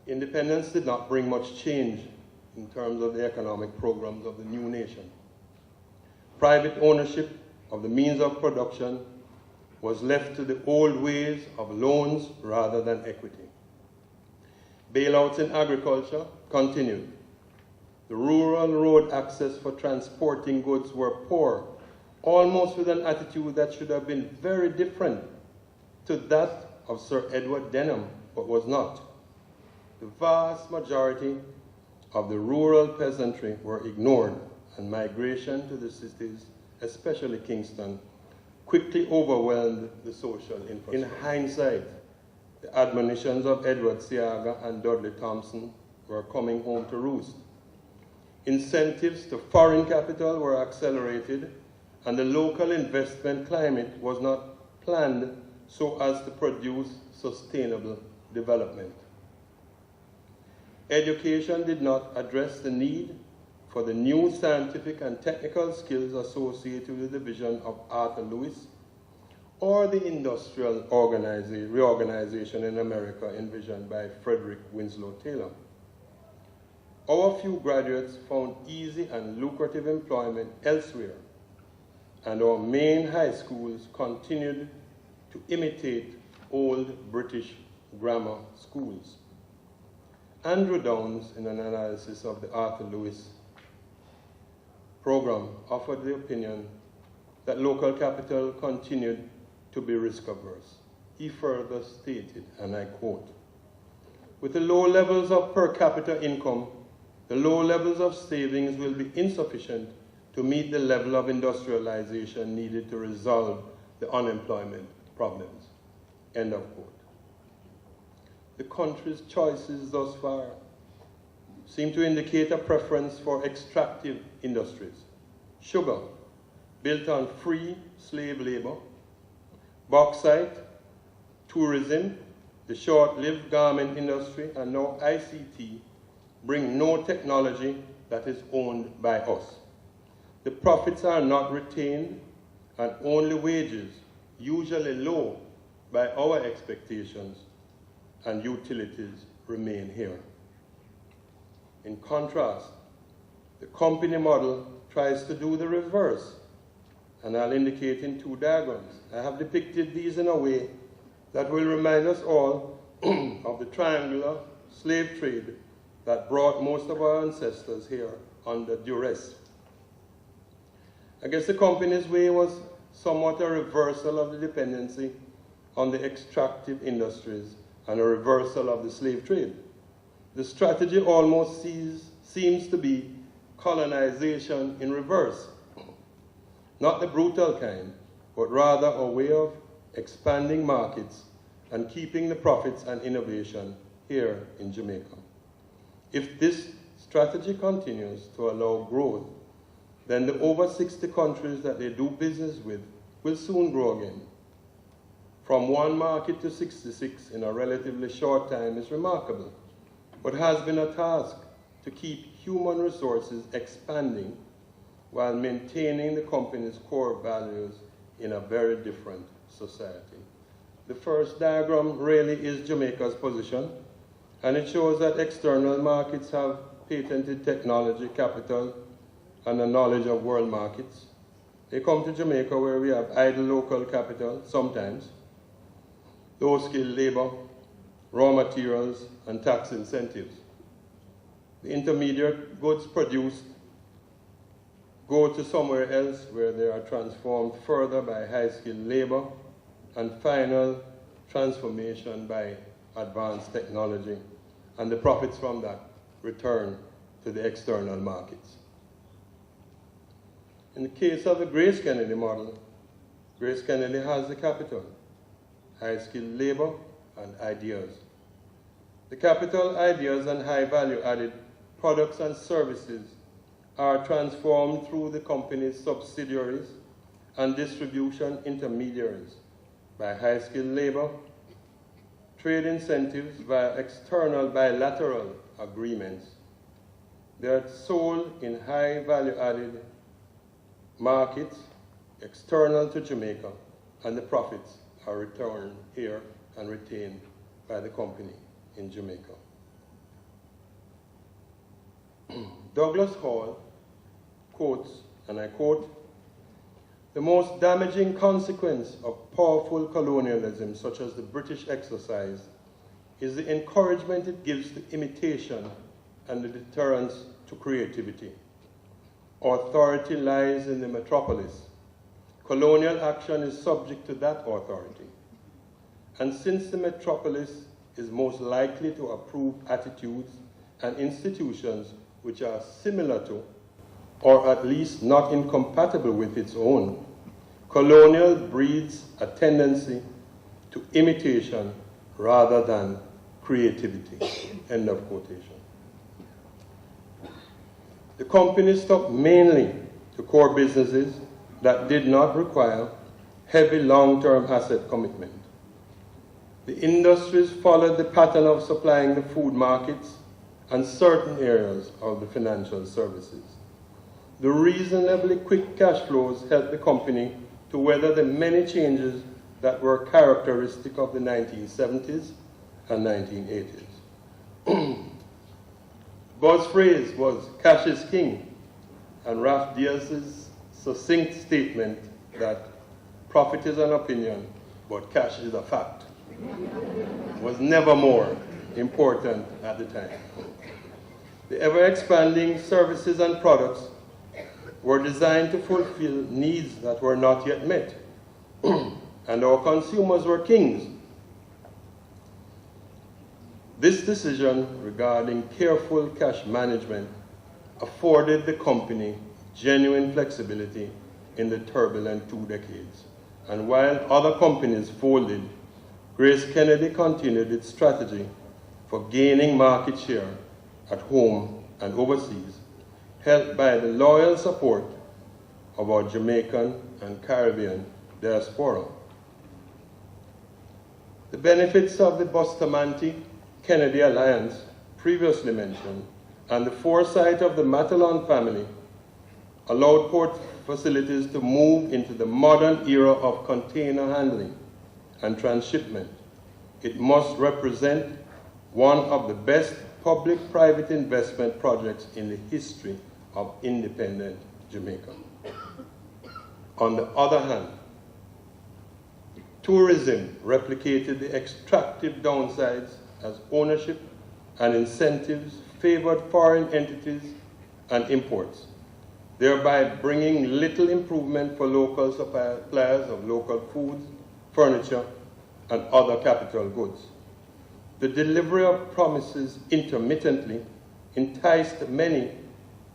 independence did not bring much change in terms of the economic programs of the new nation. Private ownership of the means of production was left to the old ways of loans rather than equity. Bailouts in agriculture continued. The rural road access for transporting goods were poor, almost with an attitude that should have been very different to that of Sir Edward Denham, but was not. The vast majority of the rural peasantry were ignored, and migration to the cities, especially Kingston, quickly overwhelmed the social infrastructure. In hindsight, the admonitions of Edward Seaga and Dudley Thompson were coming home to roost. Incentives to foreign capital were accelerated, and the local investment climate was not planned so as to produce sustainable development. Education did not address the need for the new scientific and technical skills associated with the vision of Arthur Lewis or the industrial reorganization in America envisioned by Frederick Winslow Taylor. Our few graduates found easy and lucrative employment elsewhere, and our main high schools continued to imitate old British grammar schools. Andrew Downs, in an analysis of the Arthur Lewis program, offered the opinion that local capital continued to be risk-averse. He further stated, and I quote, "With the low levels of per capita income, the low levels of savings will be insufficient to meet the level of industrialization needed to resolve the unemployment problems." End of quote. The country's choices thus far seem to indicate a preference for extractive industries. Sugar, built on free slave labor, bauxite, tourism, the short-lived garment industry, and now ICT bring no technology that is owned by us. The profits are not retained, and only wages, usually low by our expectations, and utilities remain here. In contrast, the company model tries to do the reverse, and I'll indicate in two diagrams. I have depicted these in a way that will remind us all of the triangular slave trade that brought most of our ancestors here under duress. I guess the company's way was somewhat a reversal of the dependency on the extractive industries and a reversal of the slave trade. The strategy almost seems to be colonization in reverse. Not the brutal kind, but rather a way of expanding markets and keeping the profits and innovation here in Jamaica. If this strategy continues to allow growth, then the over 60 countries that they do business with will soon grow again. From one market to 66 in a relatively short time is remarkable, but has been a task to keep human resources expanding while maintaining the company's core values in a very different society. The first diagram really is Jamaica's position, and it shows that external markets have patented technology, capital, and a knowledge of world markets. They come to Jamaica where we have idle local capital, sometimes, low-skilled labor, raw materials, and tax incentives. The intermediate goods produced go to somewhere else where they are transformed further by high-skilled labor, and final transformation by advanced technology, and the profits from that return to the external markets. In the case of the GraceKennedy model, GraceKennedy has the capital, high-skilled labor, and ideas. The capital, ideas, and high-value-added products and services are transformed through the company's subsidiaries and distribution intermediaries by high-skilled labor, trade incentives via external bilateral agreements. They are sold in high-value-added markets external to Jamaica, and the profits are returned here and retained by the company in Jamaica. Douglas Hall quotes, and I quote, "The most damaging consequence of powerful colonialism, such as the British exercise, is the encouragement it gives to imitation and the deterrence to creativity. Authority lies in the metropolis. Colonial action is subject to that authority. And since the metropolis is most likely to approve attitudes and institutions which are similar to, or at least not incompatible with its own, colonial breeds a tendency to imitation rather than creativity." End of quotation. The company stuck mainly to core businesses that did not require heavy long-term asset commitment. The industries followed the pattern of supplying the food markets and certain areas of the financial services. The reasonably quick cash flows helped the company to weather the many changes that were characteristic of the 1970s and 1980s. Buzz phrase was "cash is king," and Ralph Diaz's succinct statement that "profit is an opinion, but cash is a fact" was never more important at the time. The ever-expanding services and products were designed to fulfill needs that were not yet met, and our consumers were kings. This decision regarding careful cash management afforded the company genuine flexibility in the turbulent 2 decades. And while other companies folded, GraceKennedy continued its strategy for gaining market share at home and overseas, helped by the loyal support of our Jamaican and Caribbean diaspora. The benefits of the Bustamante-Kennedy alliance previously mentioned and the foresight of the Matalon family allowed port facilities to move into the modern era of container handling and transshipment. It must represent one of the best public-private investment projects in the history of independent Jamaica. On the other hand, tourism replicated the extractive downsides as ownership and incentives favored foreign entities and imports, thereby bringing little improvement for local suppliers of local foods, furniture, and other capital goods. The delivery of promises intermittently enticed many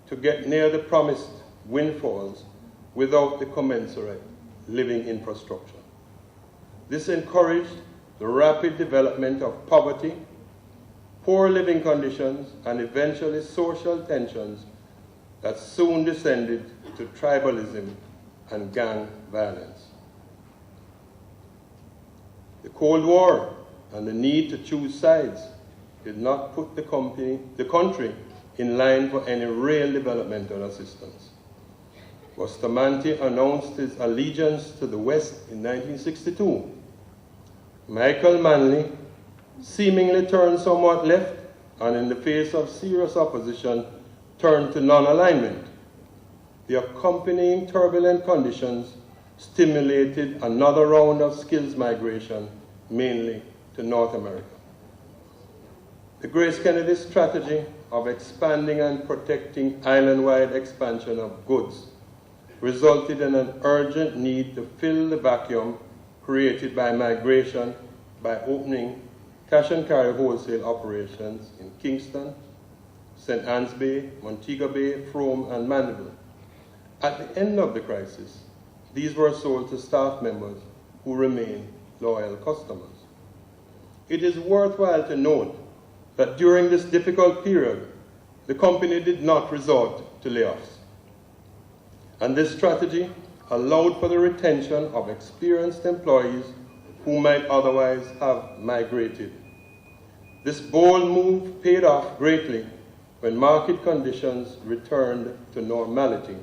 to get near the promised windfalls without the commensurate living infrastructure. This encouraged the rapid development of poverty, poor living conditions, and eventually social tensions that soon descended to tribalism and gang violence. The Cold War and the need to choose sides did not put the country in line for any real developmental assistance. Bustamante announced his allegiance to the West in 1962. Michael Manley seemingly turned somewhat left and in the face of serious opposition turned to non-alignment. The accompanying turbulent conditions stimulated another round of skills migration, mainly to North America. The GraceKennedy strategy of expanding and protecting island-wide expansion of goods resulted in an urgent need to fill the vacuum created by migration by opening cash and carry wholesale operations in Kingston, St. Anne's Bay, Montego Bay, Frome, and Mandeville. At the end of the crisis, these were sold to staff members who remain loyal customers. It is worthwhile to note that during this difficult period, the company did not resort to layoffs. And this strategy allowed for the retention of experienced employees who might otherwise have migrated. This bold move paid off greatly when market conditions returned to normality.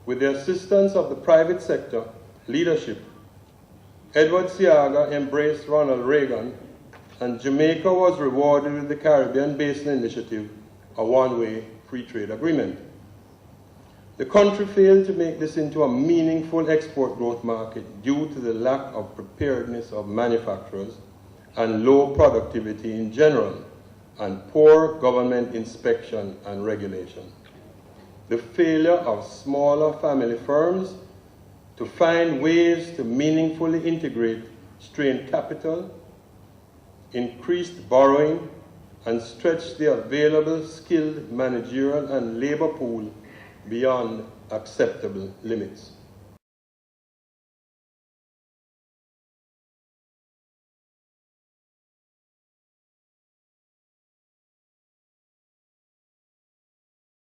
With the assistance of the private sector leadership, Edward Seaga embraced Ronald Reagan, and Jamaica was rewarded with the Caribbean Basin Initiative a one-way free trade agreement. The country failed to make this into a meaningful export growth market due to the lack of preparedness of manufacturers and low productivity in general, and poor government inspection and regulation. The failure of smaller family firms to find ways to meaningfully integrate strained capital, increased borrowing, and stretch the available skilled managerial and labor pool beyond acceptable limits.